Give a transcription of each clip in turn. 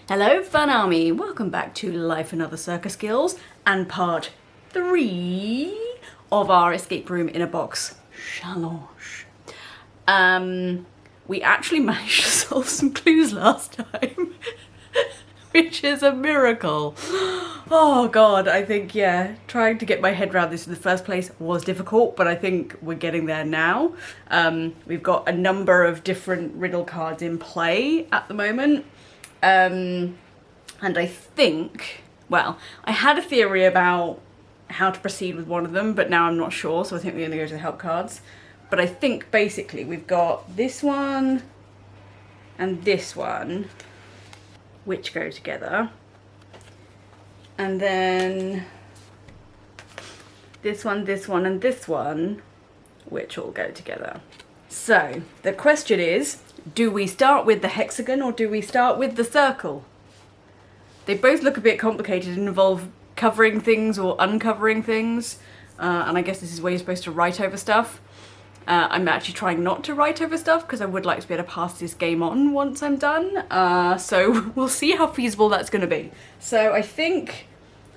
Hello Fun Army, welcome back to Life and Other Circus Skills and part 3 of our escape room in a box challenge. We actually managed to solve some clues last time, which is a miracle. Oh god, I think, yeah, trying to get my head around this in the first place was difficult, but I think we're getting there now. We've got a number of different riddle cards in play at the moment. And I think, well, I had a theory about how to proceed with one of them, but now I'm not sure, so I think we're going to go to the help cards. But I think basically we've got this one and this one, which go together. And then this one, and this one, which all go together. So the question is, do we start with the hexagon or do we start with the circle? They both look a bit complicated and involve covering things or uncovering things. And I guess this is where you're supposed to write over stuff. I'm actually trying not to write over stuff because I would like to be able to pass this game on once I'm done. So we'll see how feasible that's going to be. So I think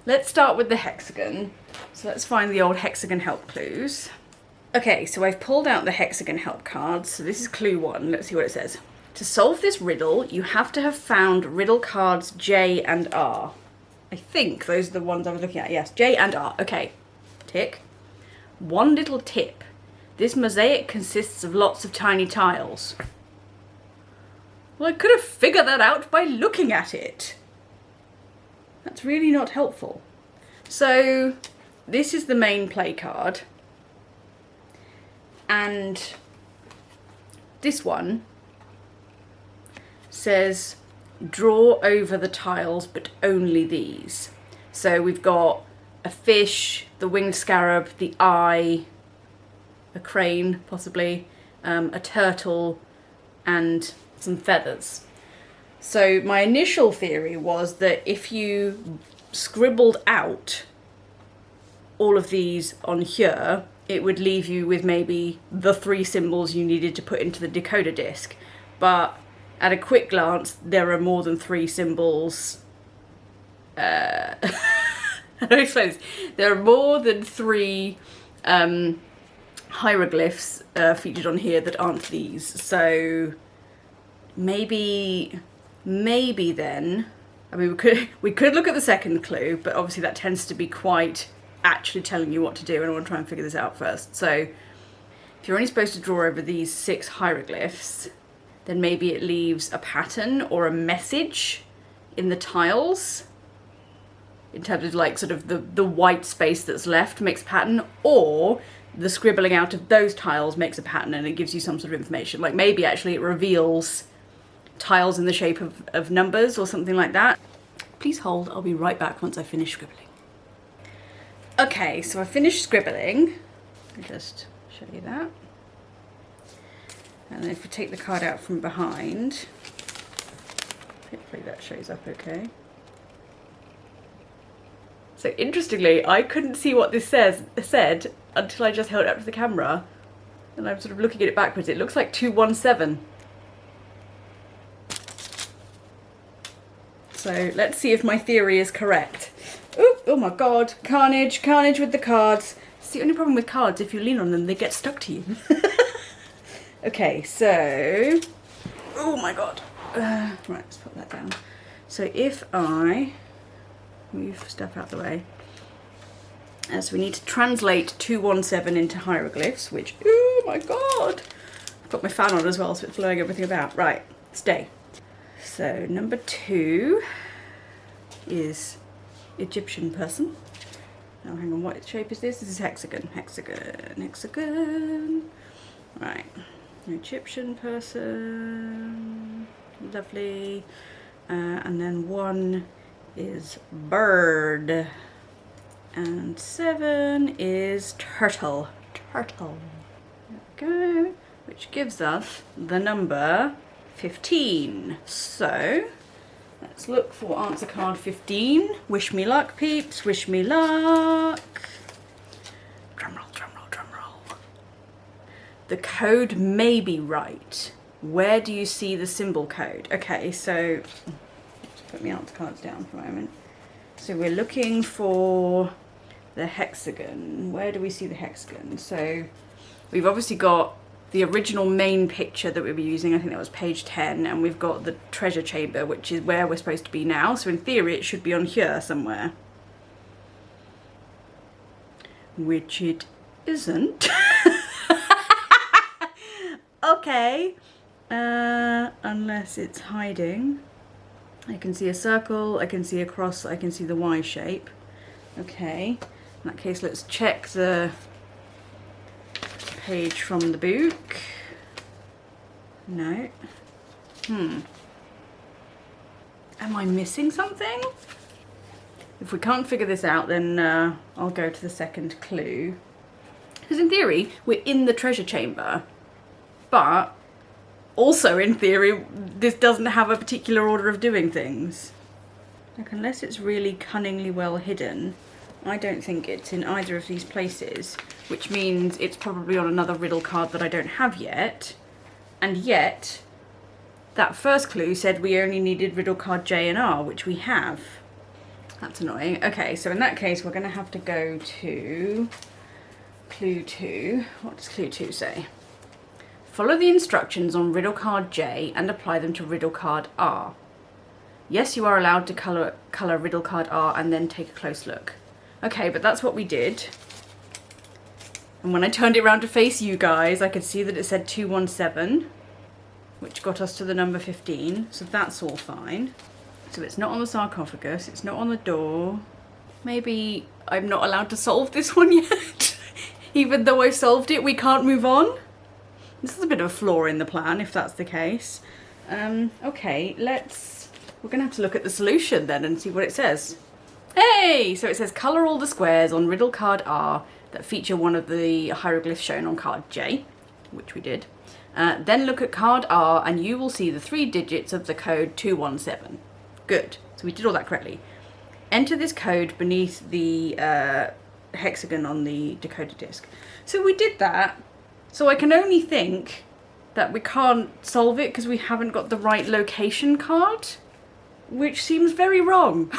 let's start with the hexagon. So let's find the old hexagon help clues. Okay, so I've pulled out the hexagon help cards. So this is clue 1. Let's see what it says. To solve this riddle, you have to have found riddle cards J and R. I think those are the ones I was looking at. Yes, J and R. Okay, tick. One little tip. This mosaic consists of lots of tiny tiles. Well, I could have figured that out by looking at it. That's really not helpful. So this is the main play card. And this one says, draw over the tiles, but only these. So we've got a fish, the winged scarab, the eye, a crane, possibly, a turtle, and some feathers. So my initial theory was that if you scribbled out all of these on here, it would leave you with maybe the 3 symbols you needed to put into the decoder disc. But at a quick glance, there are more than 3 symbols. How do I explain this? There are more than 3 hieroglyphs featured on here that aren't these. So maybe then, I mean, we could look at the second clue, but obviously that tends to be quite actually telling you what to do, and I want to try and figure this out first. So if you're only supposed to draw over these 6 hieroglyphs, then maybe it leaves a pattern or a message in the tiles in terms of like sort of the white space that's left makes a pattern, or the scribbling out of those tiles makes a pattern and it gives you some sort of information. Like maybe actually it reveals tiles in the shape of numbers or something like that. Please hold, I'll be right back once I finish scribbling. Okay, so I finished scribbling. I'll just show you that. And then if we take the card out from behind, hopefully that shows up okay. So interestingly, I couldn't see what this said until I just held it up to the camera. And I'm sort of looking at it backwards. It looks like 217. So let's see if my theory is correct. Ooh, oh my god, carnage with the cards. It's the only problem with cards, if you lean on them, they get stuck to you. Okay, so, oh my god. Right, let's put that down. So if I move stuff out the way. So we need to translate 217 into hieroglyphs, which, oh my god. I've got my fan on as well, so it's blowing everything about. Right, stay. So number 2 is Egyptian person. Now hang on, what shape is this? This is hexagon. Hexagon. Right. Egyptian person. Lovely. And then 1 is bird. And 7 is turtle. Turtle. There we go. Which gives us the number 15. So let's look for answer card 15. Wish me luck, peeps. Wish me luck. Drumroll, drumroll, drumroll. The code may be right. Where do you see the symbol code? Okay, so put my answer cards down for a moment. So we're looking for the hexagon. Where do we see the hexagon? So we've obviously got the original main picture that we were using. I think that was page 10. And we've got the treasure chamber, which is where we're supposed to be now. So in theory, it should be on here somewhere. Which it isn't. Okay. Unless it's hiding. I can see a circle, I can see a cross, I can see the Y shape. Okay. In that case, let's check the page from the book. No. Am I missing something? If we can't figure this out, then I'll go to the second clue. Because in theory, we're in the treasure chamber. But also in theory, this doesn't have a particular order of doing things. Like, unless it's really cunningly well hidden, I don't think it's in either of these places, which means it's probably on another riddle card that I don't have yet. And yet, that first clue said we only needed riddle card J and R, which we have. That's annoying. Okay, so in that case, we're going to have to go to clue 2. What does clue 2 say? Follow the instructions on riddle card J and apply them to riddle card R. Yes, you are allowed to colour riddle card R and then take a close look. Okay, but that's what we did. And when I turned it around to face you guys, I could see that it said 217, which got us to the number 15, so that's all fine. So it's not on the sarcophagus, it's not on the door. Maybe I'm not allowed to solve this one yet? Even though I've solved it, we can't move on? This is a bit of a flaw in the plan, if that's the case. Okay, we're gonna have to look at the solution then and see what it says. Hey! So it says colour all the squares on riddle card R that feature one of the hieroglyphs shown on card J, which we did. Then look at card R and you will see the 3 digits of the code 217. Good, so we did all that correctly. Enter this code beneath the hexagon on the decoder disc. So we did that. So I can only think that we can't solve it because we haven't got the right location card, which seems very wrong.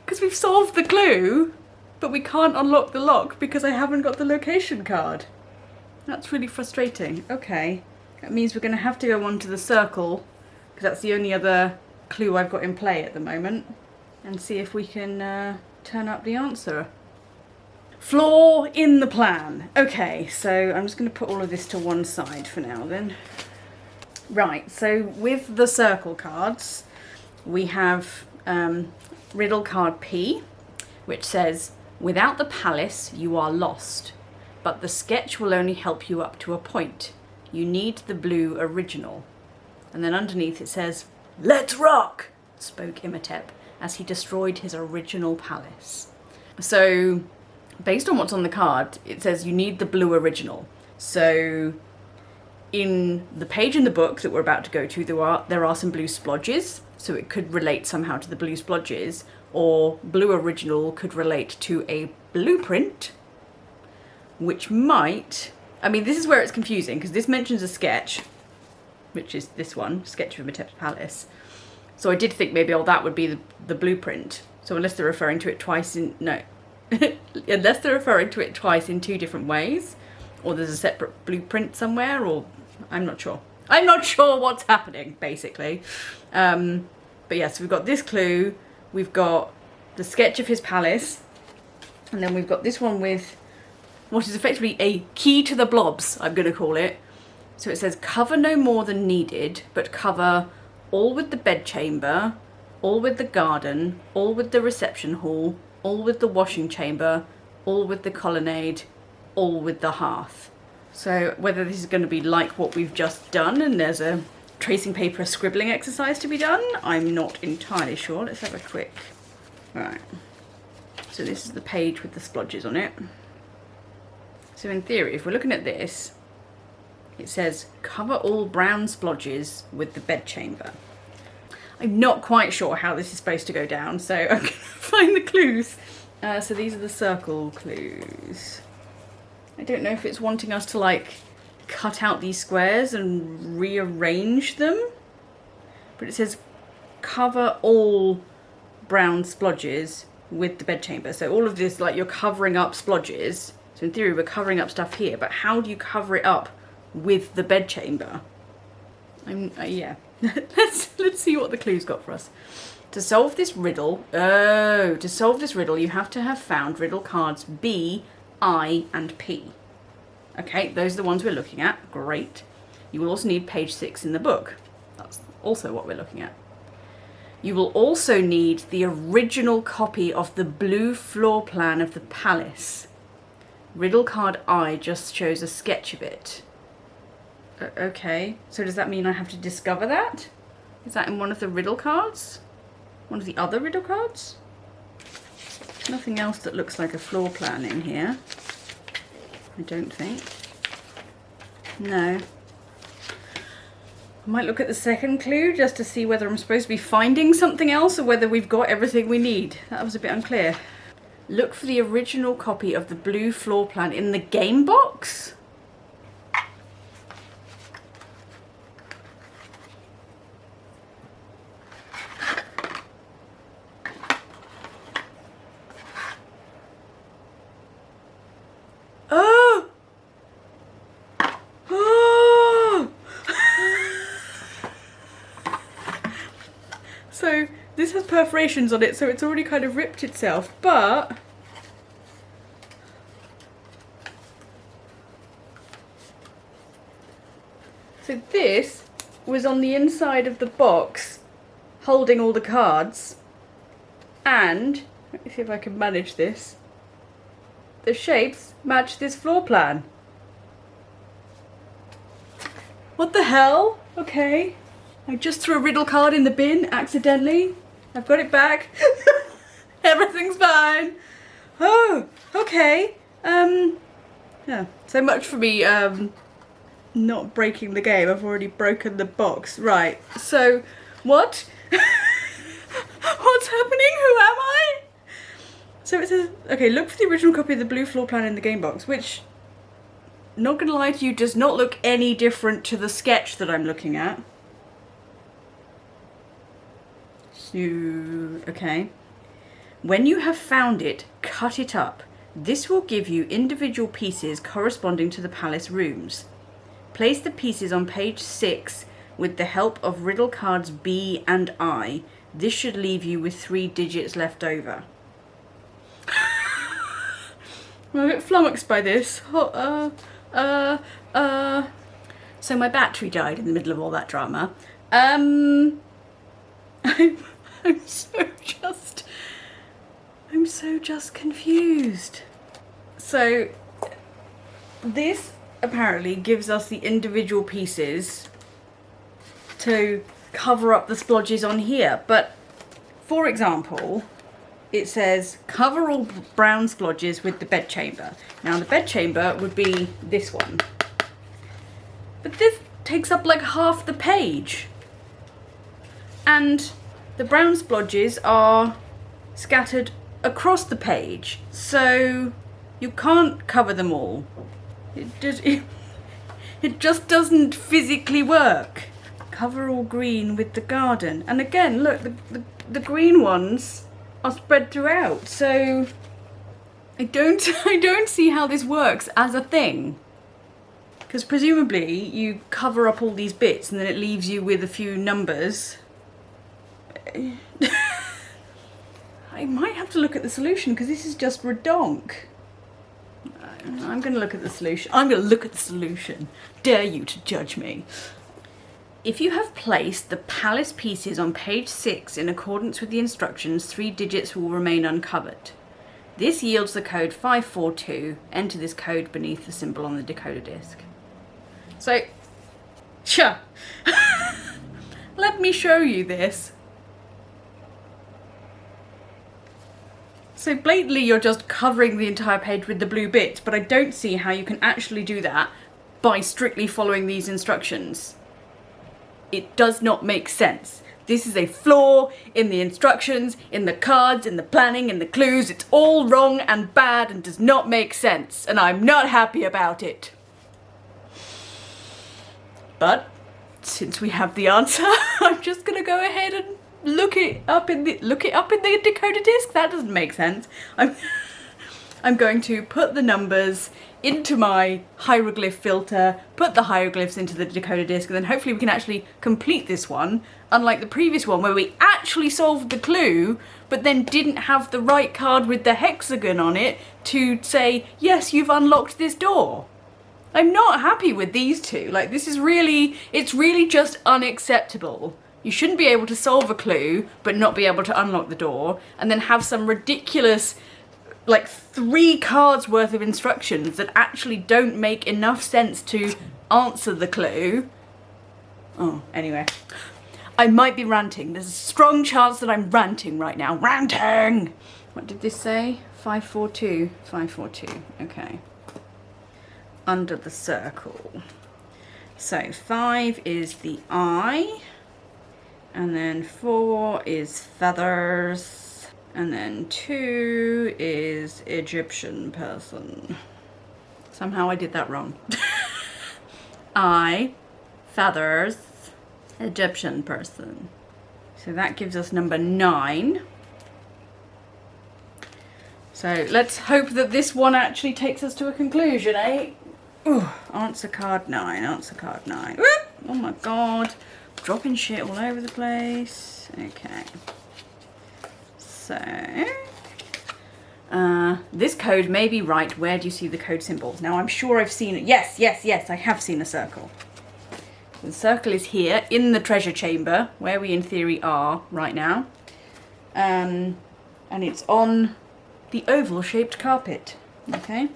Because we've solved the clue, but we can't unlock the lock because I haven't got the location card. That's really frustrating. Okay, that means we're going to have to go on to the circle, because that's the only other clue I've got in play at the moment, and see if we can turn up the answer. Flaw in the plan. Okay, so I'm just going to put all of this to one side for now then. Right, so with the circle cards, we have riddle card P, which says, without the palace, you are lost, but the sketch will only help you up to a point. You need the blue original. And then underneath it says, let's rock, spoke Imhotep as he destroyed his original palace. So, based on what's on the card, it says you need the blue original. So in the page in the book that we're about to go to, there are some blue splodges, so it could relate somehow to the blue splodges, or blue original could relate to a blueprint, which might... I mean, this is where it's confusing, because this mentions a sketch, which is this one, Sketch of Imhotep's Palace. So I did think maybe, oh, that would be the blueprint. So unless they're referring to it twice in... No. Unless they're referring to it twice in 2 different ways, or there's a separate blueprint somewhere, or I'm not sure. I'm not sure what's happening, basically. But yes, we've got this clue, we've got the sketch of his palace, and then we've got this one with what is effectively a key to the blobs, I'm going to call it. So it says, cover no more than needed, but cover all with the bedchamber, all with the garden, all with the reception hall, all with the washing chamber, all with the colonnade, all with the hearth. So whether this is going to be like what we've just done and there's a tracing paper scribbling exercise to be done, I'm not entirely sure. Let's have a quick... Right. So this is the page with the splodges on it. So in theory, if we're looking at this, it says cover all brown splodges with the bedchamber. I'm not quite sure how this is supposed to go down, so I'm going to find the clues. So these are the circle clues. I don't know if it's wanting us to, like, cut out these squares and rearrange them. But it says cover all brown splodges with the bedchamber. So all of this, like, you're covering up splodges. So in theory, we're covering up stuff here, but how do you cover it up with the bedchamber? Yeah. let's see what the clue's got for us. To solve this riddle, you have to have found riddle cards B, I, and P. Okay, those are the ones we're looking at. Great. You will also need page 6 in the book. That's also what we're looking at. You will also need the original copy of the blue floor plan of the palace. Riddle card I just shows a sketch of it. Okay, so does that mean I have to discover that? Is that in one of the riddle cards? One of the other riddle cards? Nothing else that looks like a floor plan in here. I don't think. No. I might look at the second clue just to see whether I'm supposed to be finding something else or whether we've got everything we need. That was a bit unclear. Look for the original copy of the blue floor plan in the game box? So this has perforations on it, so it's already kind of ripped itself, but so this was on the inside of the box holding all the cards, and let me see if I can manage this. The shapes match this floor plan. What the hell? Okay. I just threw a riddle card in the bin accidentally. I've got it back. Everything's fine. Oh, okay. Yeah. So much for me not breaking the game. I've already broken the box. Right. So what? What's happening? Who am I? So it says, okay, look for the original copy of the blue floor plan in the game box, which, not gonna lie to you, does not look any different to the sketch that I'm looking at. Okay. When you have found it, cut it up. This will give you individual pieces corresponding to the palace rooms. Place the pieces on page 6 with the help of riddle cards B and I. This should leave you with 3 digits left over. I'm a bit flummoxed by this. So my battery died in the middle of all that drama. I'm so just confused. So this apparently gives us the individual pieces to cover up the splodges on here, but for example, it says cover all brown splodges with the bedchamber. Now the bedchamber would be this one, but this takes up like half the page, and the brown splodges are scattered across the page, so you can't cover them all. It just doesn't physically work. Cover all green with the garden, and again, look, the green ones are spread throughout, so I don't see how this works as a thing. Because presumably you cover up all these bits and then it leaves you with a few numbers. I might have to look at the solution because this is just redonk. I'm going to look at the solution. I'm going to look at the solution. Dare you to judge me. If you have placed the palace pieces on page 6 in accordance with the instructions, 3 digits will remain uncovered. This yields the code 542. Enter this code beneath the symbol on the decoder disc. So, sure. Let me show you this. So blatantly you're just covering the entire page with the blue bits, but I don't see how you can actually do that by strictly following these instructions. It does not make sense. This is a flaw in the instructions, in the cards, in the planning, in the clues. It's all wrong and bad and does not make sense, and I'm not happy about it. But since we have the answer, I'm just gonna go ahead and look it up in the decoder disc? That doesn't make sense. I'm going to put the numbers into my hieroglyph filter, put the hieroglyphs into the decoder disc, and then hopefully we can actually complete this one, unlike the previous one where we actually solved the clue, but then didn't have the right card with the hexagon on it to say, yes, you've unlocked this door. I'm not happy with these two. Like, this is really, it's really just unacceptable. You shouldn't be able to solve a clue, but not be able to unlock the door, and then have some ridiculous, like 3 cards worth of instructions that actually don't make enough sense to answer the clue. Oh, anyway. I might be ranting. There's a strong chance that I'm ranting right now. Ranting! What did this say? 542. 542. Okay. Under the circle. So 5 is the eye. And then 4 is feathers. And then 2 is Egyptian person. Somehow I did that wrong. Eye, feathers, Egyptian person. So that gives us number 9. So let's hope that this one actually takes us to a conclusion, eh? Ooh, answer card 9, answer card 9. Oh my god, dropping shit all over the place. Okay. So, this code may be right. Where do you see the code symbols? Now I'm sure I've seen it. Yes, yes, yes, I have seen a circle. The circle is here in the treasure chamber, where we in theory are right now. And it's on the oval-shaped carpet, okay?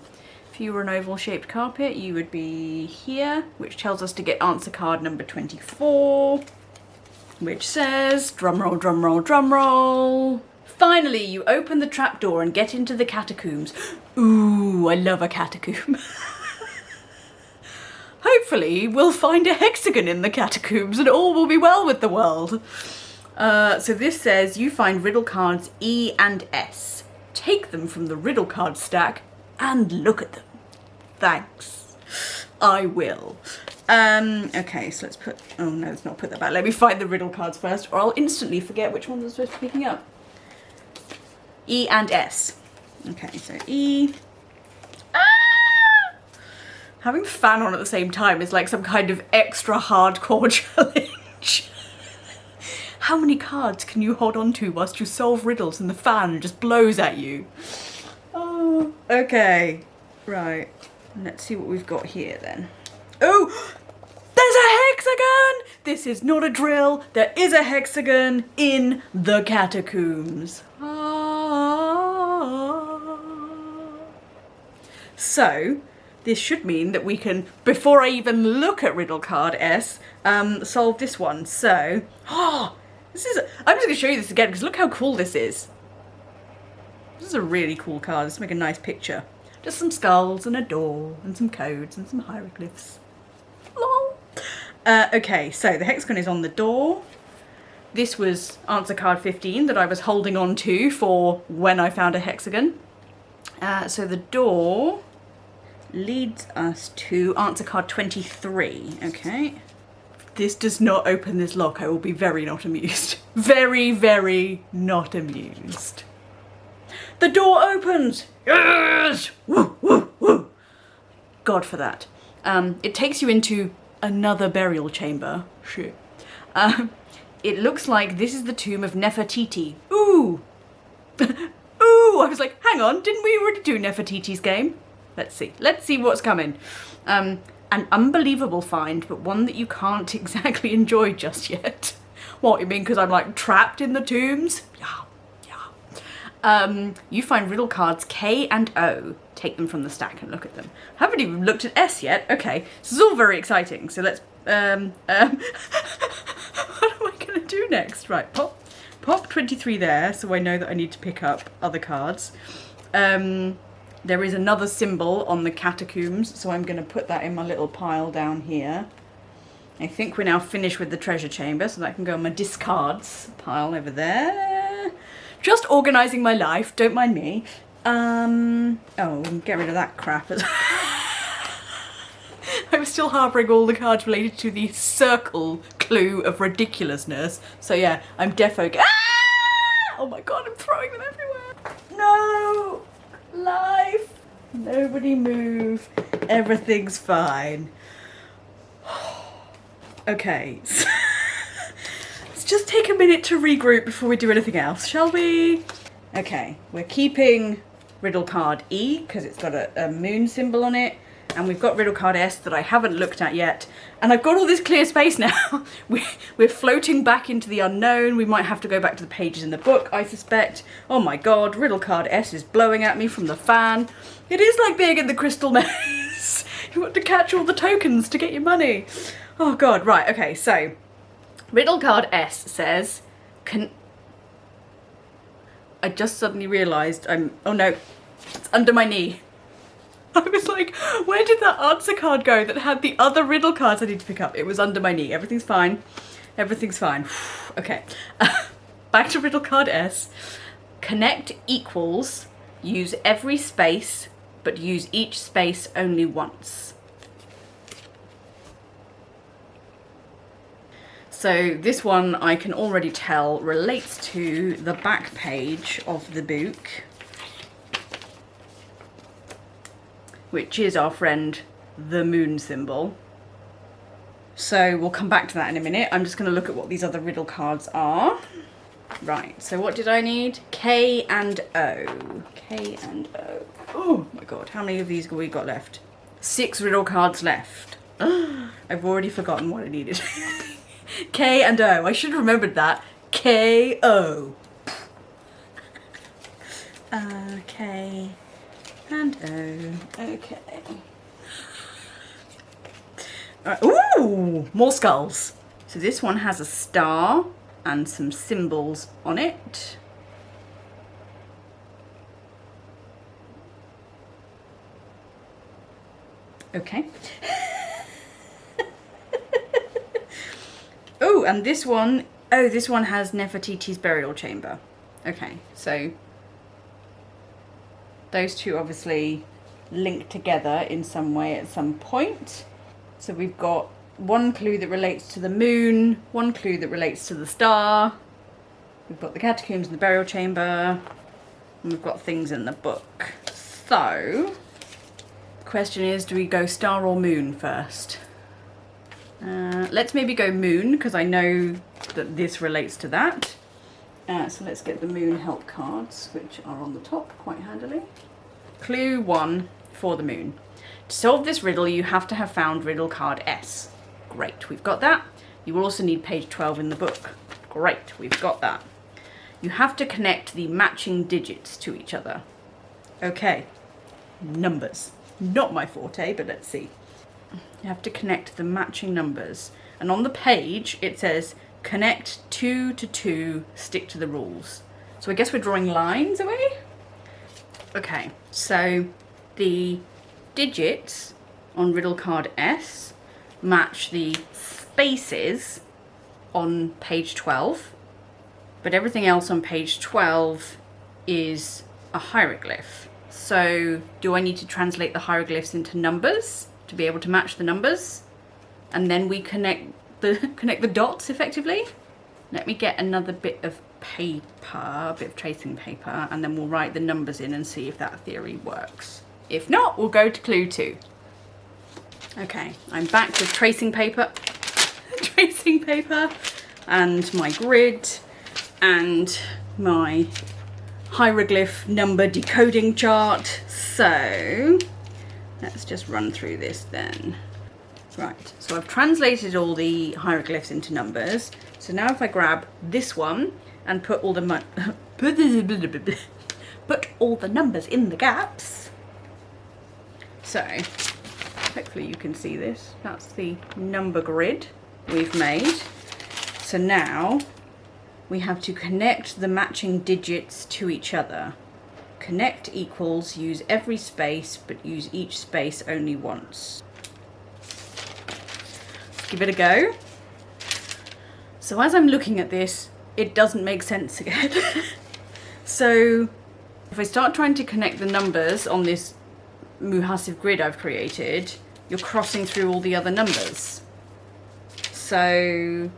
If you were an oval-shaped carpet, you would be here, which tells us to get answer card number 24, which says, drumroll, drumroll, drumroll. Finally, you open the trapdoor and get into the catacombs. Ooh, I love a catacomb. Hopefully, we'll find a hexagon in the catacombs and all will be well with the world. So this says, you find riddle cards E and S. Take them from the riddle card stack and look at them. Thanks. I will. Okay, so let's put... Oh no, let's not put that back. Let me find the riddle cards first, or I'll instantly forget which ones I'm supposed to be picking up. E and S. Okay, so E. Ah! Having the fan on at the same time is like some kind of extra hardcore challenge. How many cards can you hold on to whilst you solve riddles and the fan just blows at you? Oh, okay. Right. Let's see what we've got here then. Oh! There's a hexagon! This is not a drill. There is a hexagon in the catacombs. So, this should mean that we can, before I even look at riddle card S, solve this one. So, I'm just going to show you this again because look how cool this is. This is a really cool card. Let's make a nice picture. Just some skulls and a door and some codes and some hieroglyphs. Lol. Okay, so the hexagon is on the door. This was answer card 15 that I was holding on to for when I found a hexagon. So the door leads us to answer card 23, okay? This does not open this lock. I will be very not amused. Very, very not amused. The door opens! Yes! Woo, woo, woo! God for that. It takes you into another burial chamber. Shit. It looks like this is the Tomb of Nefertiti. Ooh! Ooh! I was like, hang on, didn't we already do Nefertiti's game? Let's see. Let's see what's coming. An unbelievable find, but one that you can't exactly enjoy just yet. What, you mean because I'm like trapped in the tombs? Yeah, yeah. You find riddle cards K and O. Take them from the stack and look at them. I haven't even looked at S yet. Okay, this is all very exciting. So let's, what am I going to do next? Right, pop 23 there, so I know that I need to pick up other cards. There is another symbol on the catacombs, so I'm going to put that in my little pile down here. I think we're now finished with the treasure chamber, so that can go in my discards pile over there. Just organising my life, don't mind me. Oh, we can get rid of that crap as I I'm still harbouring all the cards related to the circle clue of ridiculousness. So yeah, I'm defo. Ah! Oh my god, I'm throwing them everywhere. No! Life! Nobody move. Everything's fine. Okay. Let's just take a minute to regroup before we do anything else, shall we? Okay, we're keeping riddle card E because it's got a moon symbol on it. And we've got riddle card S that I haven't looked at yet. And I've got all this clear space now. We're floating back into the unknown. We might have to go back to the pages in the book, I suspect. Oh my god, riddle card S is blowing at me from the fan. It is like being in the crystal maze. You want to catch all the tokens to get your money. Oh god, right, okay, so riddle card S says, I just suddenly realised oh no, it's under my knee. I was like, where did that answer card go that had the other riddle cards I need to pick up? It was under my knee. Everything's fine. Everything's fine. Okay. Back to riddle card S. Connect equals use every space, but use each space only once. So this one I can already tell relates to the back page of the book, which is our friend the moon symbol. So we'll come back to that in a minute. I'm just going to look at what these other riddle cards are. Right, so what did I need? K and O. K and O. Oh my god, how many of these have we got left? 6 riddle cards left. I've already forgotten what I needed. K and O. I should have remembered that. K-O. K and O. Okay. Ooh, more skulls. So this one has a star and some symbols on it. Okay. Oh, and this one, this one has Nefertiti's burial chamber. Okay, so those two obviously link together in some way at some point. So we've got one clue that relates to the moon, one clue that relates to the star. We've got the catacombs and the burial chamber, and we've got things in the book. So, the question is, do we go star or moon first? Let's maybe go moon, because I know that this relates to that. So let's get the moon help cards, which are on the top quite handily. Clue 1 for the moon. To solve this riddle, you have to have found riddle card S. Great, we've got that. You will also need page 12 in the book. Great, we've got that. You have to connect the matching digits to each other. Okay, numbers. Not my forte, but let's see. You have to connect the matching numbers. And on the page, it says, connect 2 to 2, stick to the rules. So I guess we're drawing lines, are we? Okay, so the digits on riddle card S match the spaces on page 12, but everything else on page 12 is a hieroglyph. So do I need to translate the hieroglyphs into numbers to be able to match the numbers? And then we connect the dots effectively? Let me get another bit of paper, a bit of tracing paper, and then we'll write the numbers in and see if that theory works. If not, we'll go to clue 2. Okay, I'm back with tracing paper, and my grid, and my hieroglyph number decoding chart. So let's just run through this then. Right, so I've translated all the hieroglyphs into numbers. So now if I grab this one and put all the numbers in the gaps. So hopefully you can see this. That's the number grid we've made. So now we have to connect the matching digits to each other. Connect equals use every space, but use each space only once. Give it a go. So as I'm looking at this, it doesn't make sense again. So if I start trying to connect the numbers on this Muhasiv grid I've created, you're crossing through all the other numbers. So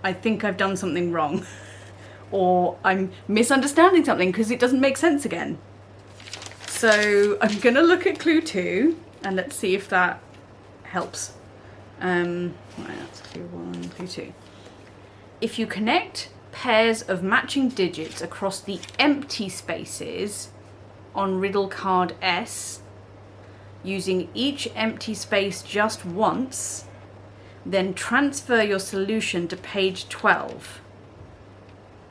I think I've done something wrong. Or I'm misunderstanding something because it doesn't make sense again. So I'm gonna look at clue 2 and let's see if that helps. Right, that's clue 1, clue 2. If you connect pairs of matching digits across the empty spaces on riddle card S, using each empty space just once, then transfer your solution to page 12.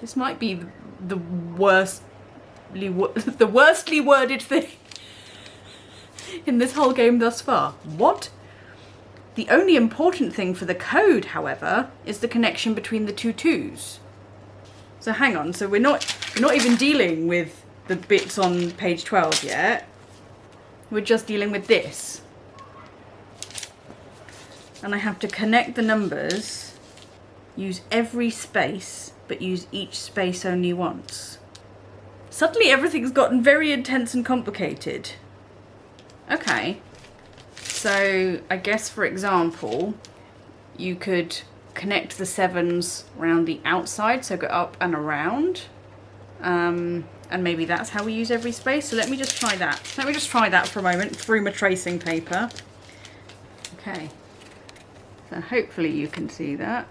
This might be the worstly worded thing in this whole game thus far. What? The only important thing for the code, however, is the connection between the two 2s. So hang on, so we're not even dealing with the bits on page 12 yet. We're just dealing with this. And I have to connect the numbers, use every space, but use each space only once. Suddenly everything's gotten very intense and complicated. Okay. So I guess, for example, you could connect the 7s around the outside, so go up and around. And maybe that's how we use every space. So let me just try that. Let me just try that for a moment through my tracing paper. Okay. So hopefully you can see that.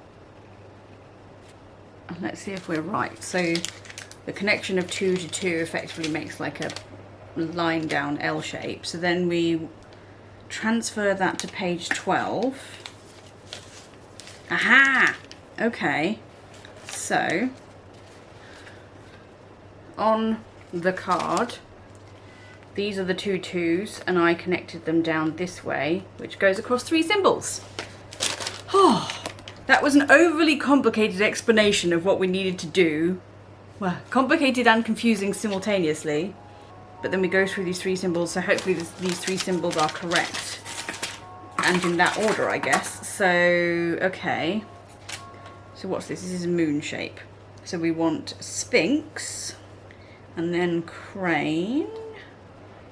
And let's see if we're right. So the connection of 2 to 2 effectively makes like a line down L shape. So then we transfer that to page 12. Aha! Okay. So on the card, these are the two 2s, and I connected them down this way, which goes across 3 symbols. Oh, that was an overly complicated explanation of what we needed to do. Well, complicated and confusing simultaneously. But then we go through these 3 symbols, so hopefully these 3 symbols are correct. And in that order, I guess. So, okay. So what's this? This is a moon shape. So we want Sphinx, and then crane,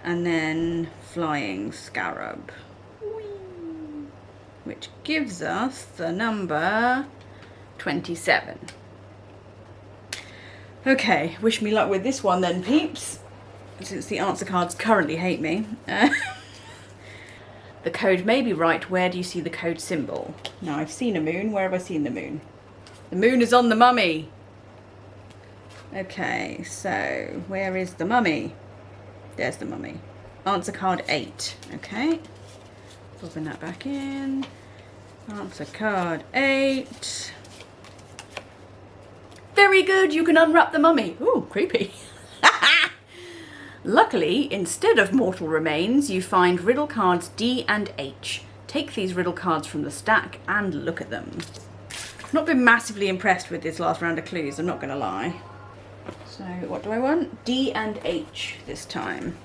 and then flying scarab. Which gives us the number 27. Okay, wish me luck with this one then, peeps. Since the answer cards currently hate me. The code may be right. Where do you see the code symbol? Now, I've seen a moon. Where have I seen the moon? The moon is on the mummy. Okay, so where is the mummy? There's the mummy. Answer card 8. Okay. Popping that back in. Answer card 8. Very good, you can unwrap the mummy. Ooh, creepy. Luckily, instead of mortal remains, you find riddle cards D and H. Take these riddle cards from the stack and look at them. I've not been massively impressed with this last round of clues, I'm not going to lie. So what do I want? D and H this time.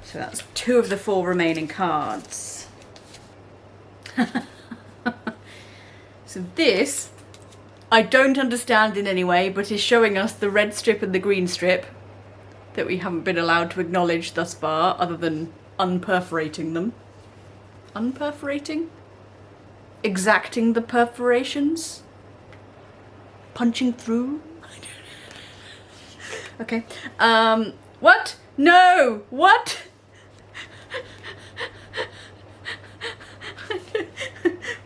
So that's 2 of the 4 remaining cards. So this, I don't understand in any way, but is showing us the red strip and the green strip that we haven't been allowed to acknowledge thus far, other than unperforating them. Unperforating? Exacting the perforations? Punching through? Okay. What? No! What?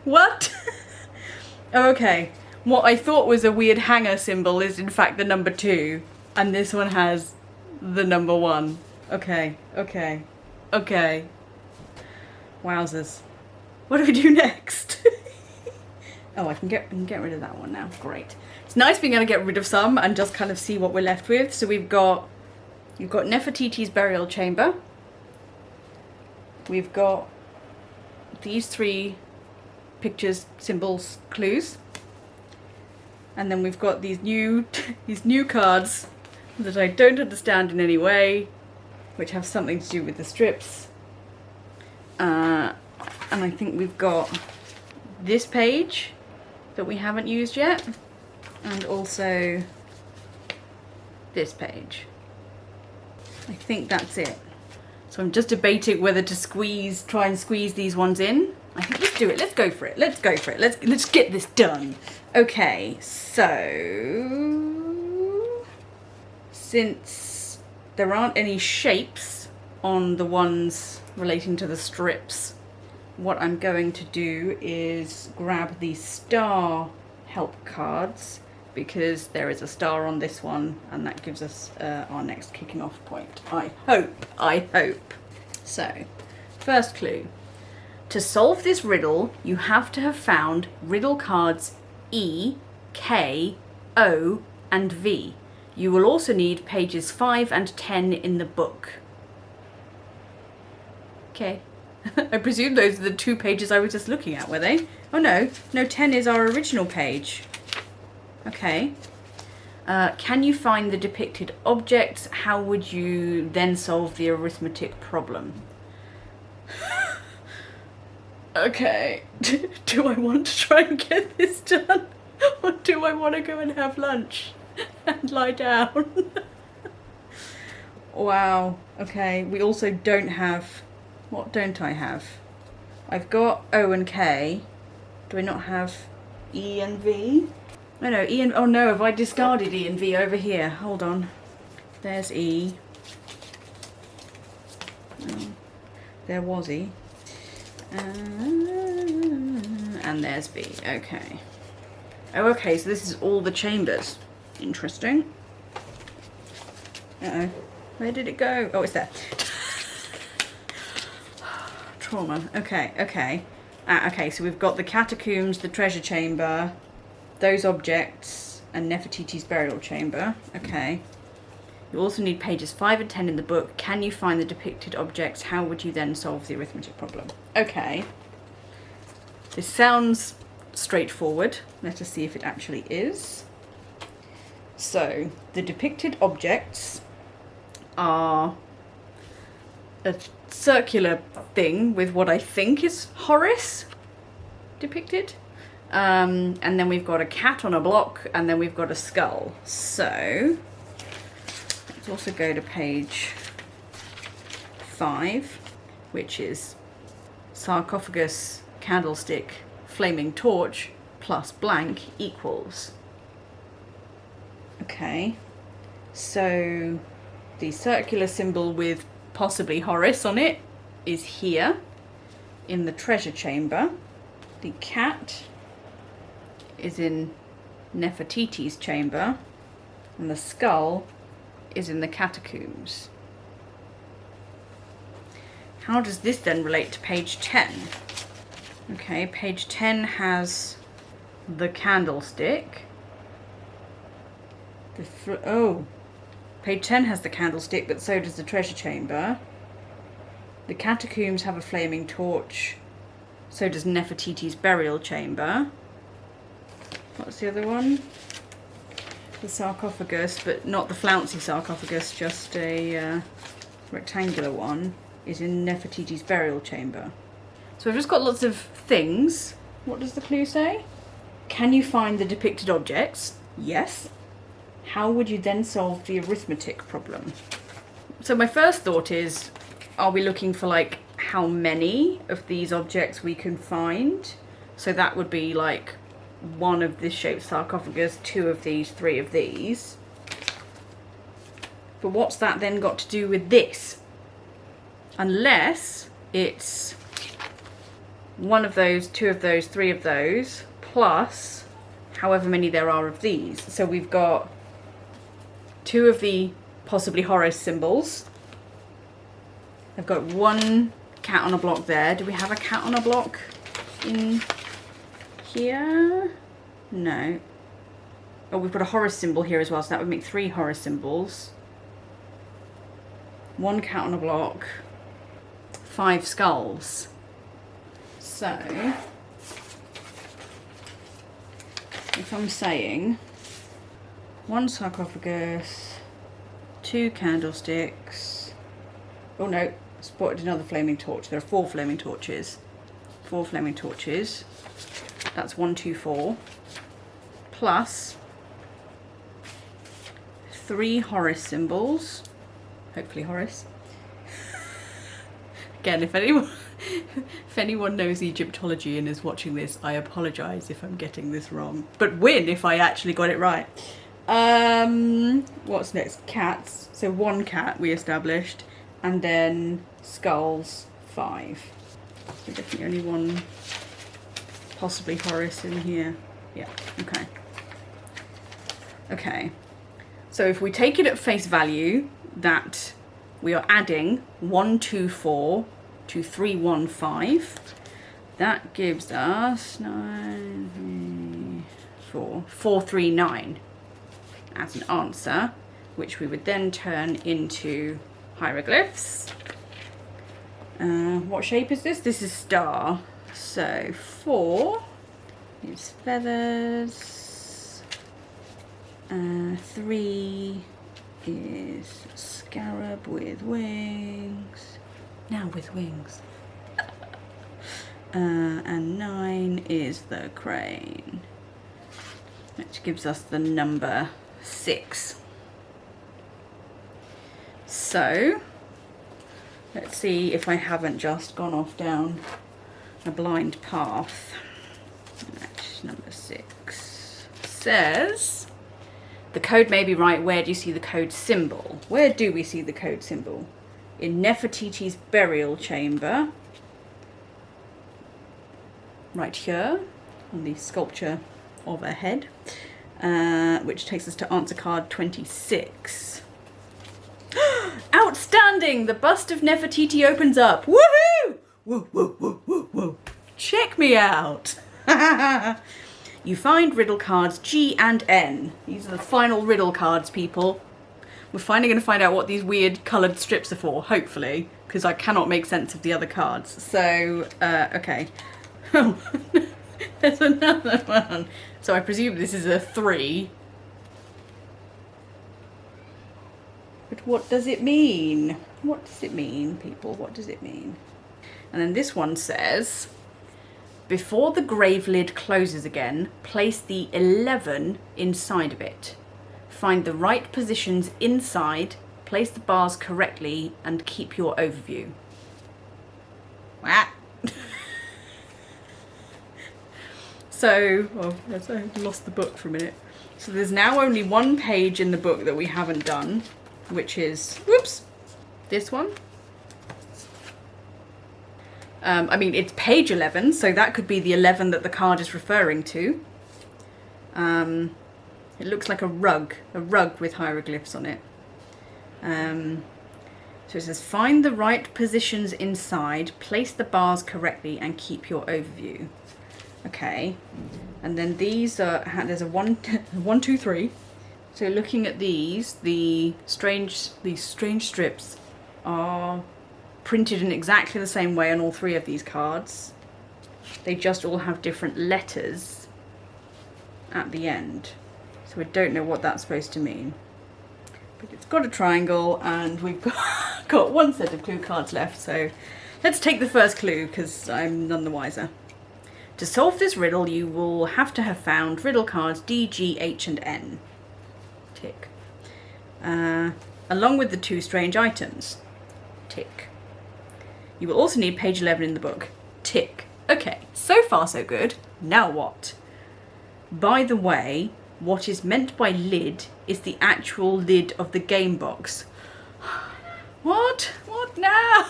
What? Okay. What I thought was a weird hanger symbol is in fact the number 2, and this one has the number 1. Okay, okay, okay. Wowzers. What do we do next? Oh, I can get rid of that one now. Great. It's nice being able to get rid of some and just kind of see what we're left with. So you've got Nefertiti's burial chamber. We've got these 3 pictures, symbols, clues. And then we've got these new cards that I don't understand in any way, which have something to do with the strips. And I think we've got this page that we haven't used yet, and also this page. I think that's it. So I'm just debating whether to try and squeeze these ones in. I think let's do it. Let's go for it. Let's go for it. Let's get this done. Okay, so since there aren't any shapes on the ones relating to the strips, what I'm going to do is grab the star help cards, because there is a star on this one and that gives us our next kicking off point. I hope. So, first clue. To solve this riddle, you have to have found riddle cards E, K, O and V. You will also need pages 5 and 10 in the book. Okay. I presume those are the 2 pages I was just looking at, were they? Oh no, 10 is our original page. Okay. Can you find the depicted objects? How would you then solve the arithmetic problem? Okay. Do I want to try and get this done? Or do I want to go and have lunch and lie down? Wow. Okay, we also don't have... What don't I have? I've got O and K. Do I not have E and V? Oh no, E and... Oh no, have I discarded E and V over here? Hold on. There's E. Oh, there was E. And there's V. Okay. Oh, okay, so this is all the chambers. Interesting. Uh-oh. Where did it go? Oh, it's there. Trauma. Okay, okay. Okay, so we've got the catacombs, the treasure chamber, those objects, and Nefertiti's burial chamber. Okay. You also need pages 5 and 10 in the book. Can you find the depicted objects? How would you then solve the arithmetic problem? Okay. This sounds straightforward. Let us see if it actually is. So, the depicted objects are a circular thing with what I think is Horace depicted. And then we've got a cat on a block, and then we've got a skull. So, let's also go to page 5, which is sarcophagus, candlestick, flaming torch, plus blank equals. Okay, so the circular symbol with possibly Horace on it is here in the treasure chamber. The cat is in Nefertiti's chamber, and the skull is in the catacombs. How does this then relate to page 10? Okay, page 10 has the candlestick. Page 10 has the candlestick, but so does the treasure chamber. The catacombs have a flaming torch. So does Nefertiti's burial chamber. What's the other one? The sarcophagus, but not the flouncy sarcophagus, just a rectangular one, is in Nefertiti's burial chamber. So we've just got lots of things. What does the clue say? Can you find the depicted objects? Yes. How would you then solve the arithmetic problem? So my first thought is, are we looking for like how many of these objects we can find? So that would be like 1 of this shaped sarcophagus, 2 of these, 3 of these. But what's that then got to do with this? Unless it's 1 of those, 2 of those, 3 of those, plus however many there are of these. So we've got 2 of the possibly Horace symbols. I've got 1 cat on a block there. Do we have a cat on a block in here? No. Oh, we've got a Horace symbol here as well, so that would make 3 Horace symbols. 1 cat on a block. 5 skulls. So, if I'm saying 1 sarcophagus, 2 candlesticks. Oh no, spotted another flaming torch. There are 4 flaming torches. 4 flaming torches. That's 1, 2, 4. Plus 3 Horace symbols. Hopefully Horace. Again, if anyone knows Egyptology and is watching this, I apologise if I'm getting this wrong. But win if I actually got it right. What's next? Cats. So 1 cat we established, and then skulls 5. So definitely only 1, possibly Horus in here. Yeah. Okay. Okay. So if we take it at face value that we are adding 124 to 315, that gives us 439 as an answer, which we would then turn into hieroglyphs. What shape is this? This is star. So 4 is feathers, 3 is scarab with wings. Now with wings. And 9 is the crane, which gives us the number 6. So let's see if I haven't just gone off down a blind path. Right, number 6 says, the code may be right. Where do you see the code symbol? Where do we see the code symbol? In Nefertiti's burial chamber. Right here on the sculpture of her head, which takes us to answer card 26. Outstanding! The bust of Nefertiti opens up. Woohoo! Woo, woo, woo, woo, woo. Check me out. You find riddle cards G and N. These are the final riddle cards, people. We're finally going to find out what these weird coloured strips are for, hopefully, because I cannot make sense of the other cards. So, okay. Oh, there's another one. So I presume this is a 3. But what does it mean? What does it mean, people? What does it mean? And then this one says, before the grave lid closes again, place the 11 inside of it. Find the right positions inside, place the bars correctly, and keep your overview. So, oh, yes, I lost the book for a minute. So there's now only 1 page in the book that we haven't done, which is, whoops, this one. I mean, it's page 11, so that could be the 11 that the card is referring to. It looks like a rug with hieroglyphs on it. So it says, find the right positions inside, place the bars correctly, and keep your overview. Okay, and then these are, there's a 1, 2, 3. So looking at these strange strips are printed in exactly the same way on all 3 of these cards. They just all have different letters at the end. So I don't know what that's supposed to mean. But it's got a triangle, and we've got 1 set of clue cards left. So let's take the first clue, because I'm none the wiser. To solve this riddle, you will have to have found riddle cards D, G, H, and N. Tick. Along with the 2 strange items. Tick. You will also need page 11 in the book. Tick. Okay, so far so good. Now what? By the way, what is meant by lid is the actual lid of the game box. What? What now?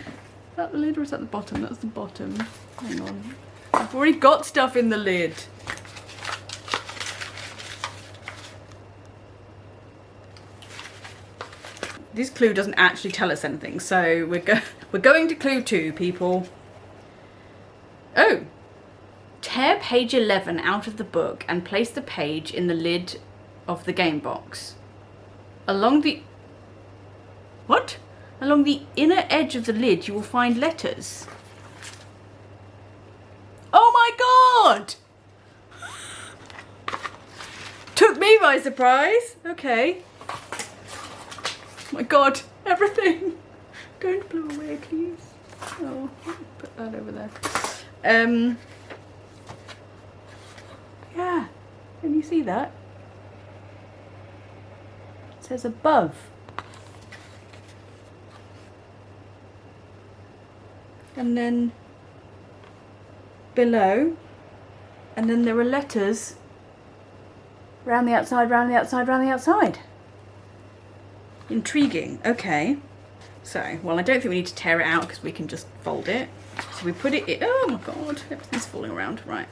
Is that the lid or is that the bottom? That's the bottom. Hang on. I've already got stuff in the lid. This clue doesn't actually tell us anything, so we're going to clue 2, people. Oh! Tear page 11 out of the book and place the page in the lid of the game box. Along the... What? Along the inner edge of the lid you will find letters. Oh my god! Took me by surprise. Okay. Oh my god, everything. Don't blow away, please. Oh, put that over there. Yeah, can you see that? It says above. and then below, and then there are letters round the outside, round the outside, round the outside. Intriguing. Okay. So, well, I don't think we need to tear it out because we can just fold it. So we put it in. Oh my god, everything's falling around. Right.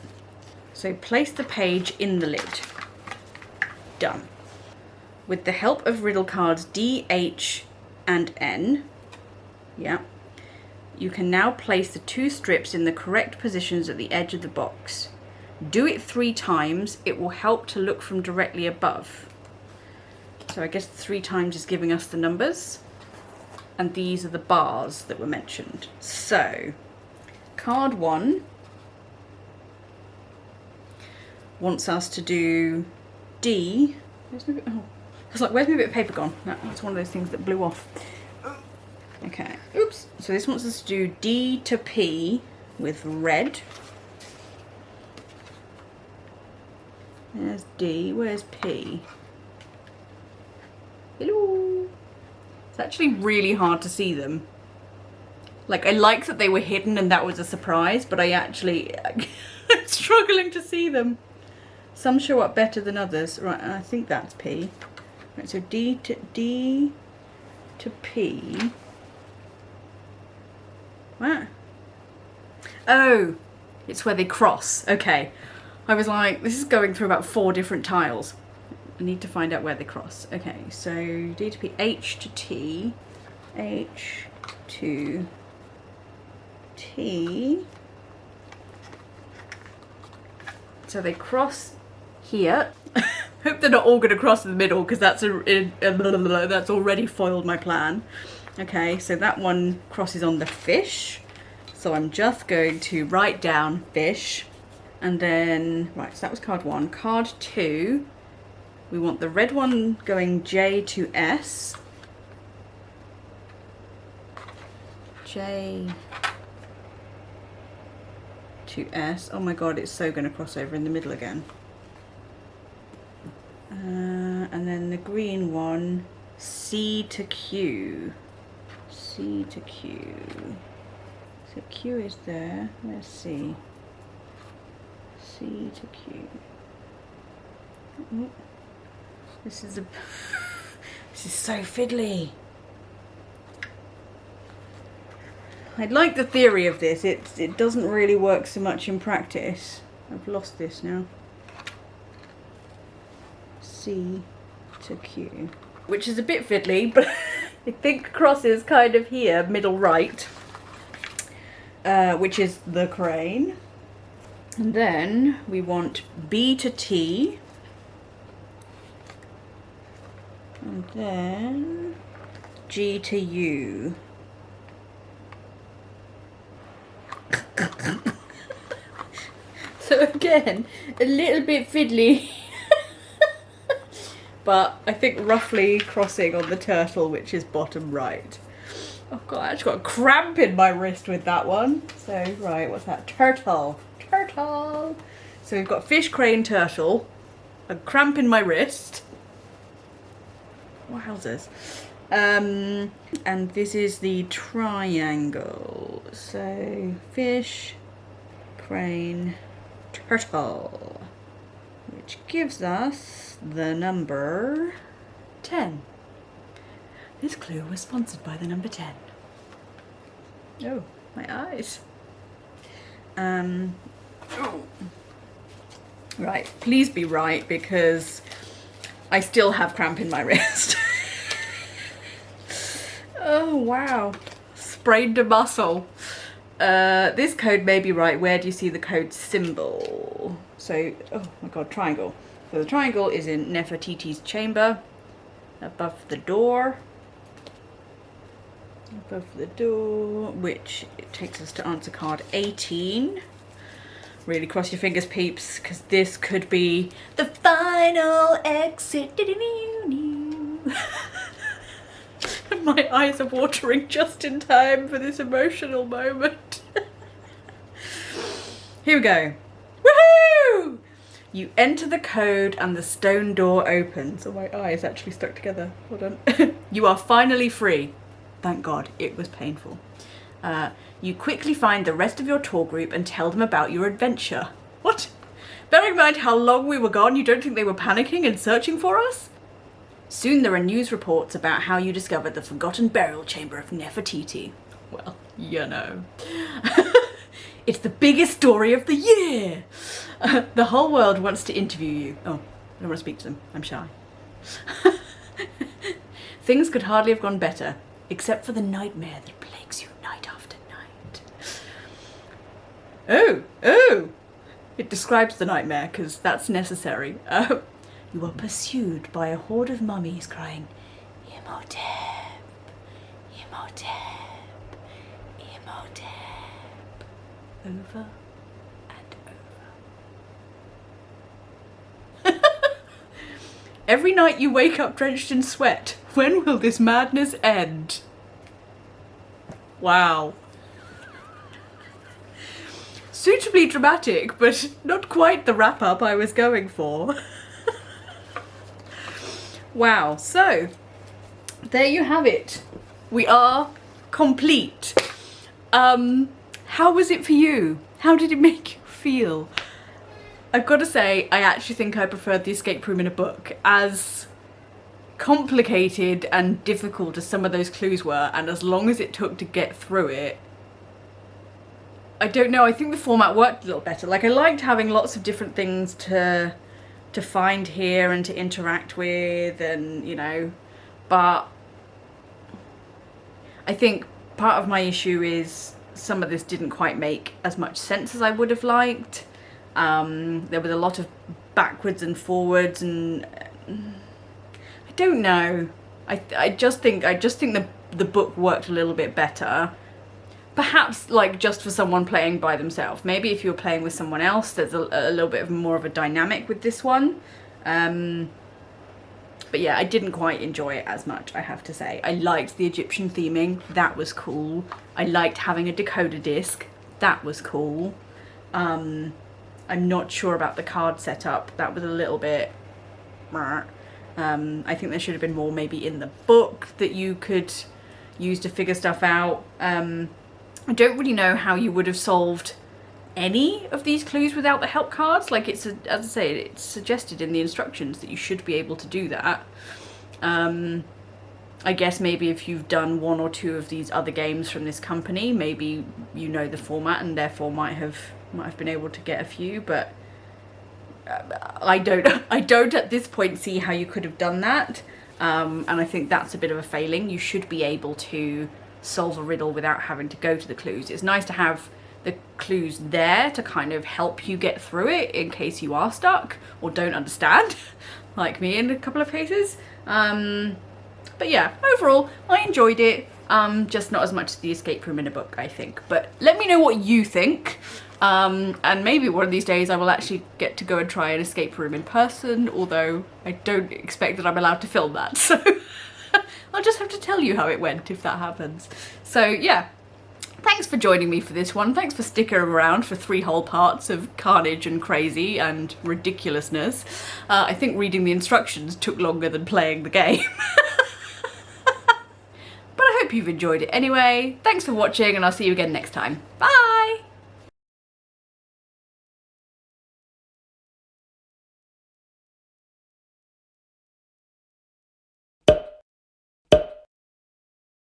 So place the page in the lid. Done. With the help of riddle cards D, H, and N, yeah, you can now place the 2 strips in the correct positions at the edge of the box. Do it 3 times. It will help to look from directly above. So I guess 3 times is giving us the numbers. And these are the bars that were mentioned. So, card 1 wants us to do D. Where's my bit? Oh, I was like, where's my bit of paper gone? No, it's one of those things that blew off. Okay, oops. So this wants us to do D to P with red. There's D, where's P? Hello. It's actually really hard to see them. Like, I like that they were hidden and that was a surprise, but I'm struggling to see them. Some show up better than others. Right, I think that's P. Right, so D to P. What? Oh, it's where they cross. Okay. I was like, this is going through about 4 different tiles. I need to find out where they cross. Okay, so D to P, H to T, H to T. So they cross here. Hope they're not all going to cross in the middle because that's that's already foiled my plan. Okay, so that one crosses on the fish. So I'm just going to write down fish. And then, right, so that was card 1. Card 2, we want the red one going J to S. J to S. Oh my god, it's so going to cross over in the middle again. And then the green one, C to Q. C to Q. So Q is there. Where's C? C to Q. Oh, this is so fiddly. I like the theory of this. It doesn't really work so much in practice. I've lost this now. C to Q, which is a bit fiddly, but I think crosses kind of here, middle right, which is the crane. And then we want B to T. And then G to U. So again, a little bit fiddly. But I think roughly crossing on the turtle, which is bottom right. Oh god, I actually got a cramp in my wrist with that one. So, right, what's that? Turtle. Turtle. So we've got fish, crane, turtle. A cramp in my wrist. Wowzers. And this is the triangle. So fish, crane, turtle. Which gives us the number 10. This clue was sponsored by the number 10. Oh, my eyes. Oh. Right, please be right because I still have cramp in my wrist. Oh, wow. Sprained a muscle. This code may be right. Where do you see the code symbol? So, oh my god, triangle. So the triangle is in Nefertiti's chamber, above the door. Above the door, which it takes us to answer card 18. Really cross your fingers, peeps, because this could be the final exit. My eyes are watering just in time for this emotional moment. Here we go. Woohoo! You enter the code and the stone door opens. Oh, my eye is actually stuck together. Hold on. You are finally free. Thank God, it was painful. You quickly find the rest of your tour group and tell them about your adventure. What? Bearing in mind how long we were gone, you don't think they were panicking and searching for us? Soon there are news reports about how you discovered the forgotten burial chamber of Nefertiti. Well, you know. It's the biggest story of the year! The whole world wants to interview you. Oh, I don't want to speak to them. I'm shy. Things could hardly have gone better, except for the nightmare that plagues you night after night. Oh! It describes the nightmare, because that's necessary. You are pursued by a horde of mummies crying, Imhotep, Imhotep, Imhotep, over and over. Every night you wake up drenched in sweat. When will this madness end? Wow. Suitably dramatic, but not quite the wrap-up I was going for. Wow, so there you have it. We are complete. How was it for you? How did it make you feel? I've got to say, I actually think I preferred the escape room in a book. As complicated and difficult as some of those clues were, and as long as it took to get through it, I don't know, I think the format worked a little better. Like, I liked having lots of different things to find here and to interact with, and, you know, but I think part of my issue is some of this didn't quite make as much sense as I would have liked. There was a lot of backwards and forwards, and I don't know. I just think the book worked a little bit better. Perhaps, like, just for someone playing by themselves. Maybe if you're playing with someone else, there's a little bit of more of a dynamic with this one. But yeah, I didn't quite enjoy it as much, I have to say. I liked the Egyptian theming. That was cool. I liked having a decoder disc. That was cool. I'm not sure about the card setup. That was a little bit... I think there should have been more maybe in the book that you could use to figure stuff out. I don't really know how you would have solved any of these clues without the help cards. Like, as I say, it's suggested in the instructions that you should be able to do that. I guess maybe if you've done one or two of these other games from this company, maybe you know the format and therefore might have been able to get a few, but I don't at this point see how you could have done that. And I think that's a bit of a failing. You should be able to solve a riddle without having to go to the clues. It's nice to have the clues there to kind of help you get through it in case you are stuck or don't understand, like me in a couple of cases. But yeah, overall, I enjoyed it. Just not as much as the escape room in a book, I think. But let me know what you think. And maybe one of these days I will actually get to go and try an escape room in person, although I don't expect that I'm allowed to film that, so I'll just have to tell you how it went if that happens. So yeah, thanks for joining me for this one. Thanks for sticking around for 3 whole parts of carnage and crazy and ridiculousness. I think reading the instructions took longer than playing the game. But I hope you've enjoyed it anyway. Thanks for watching, and I'll see you again next time. Bye!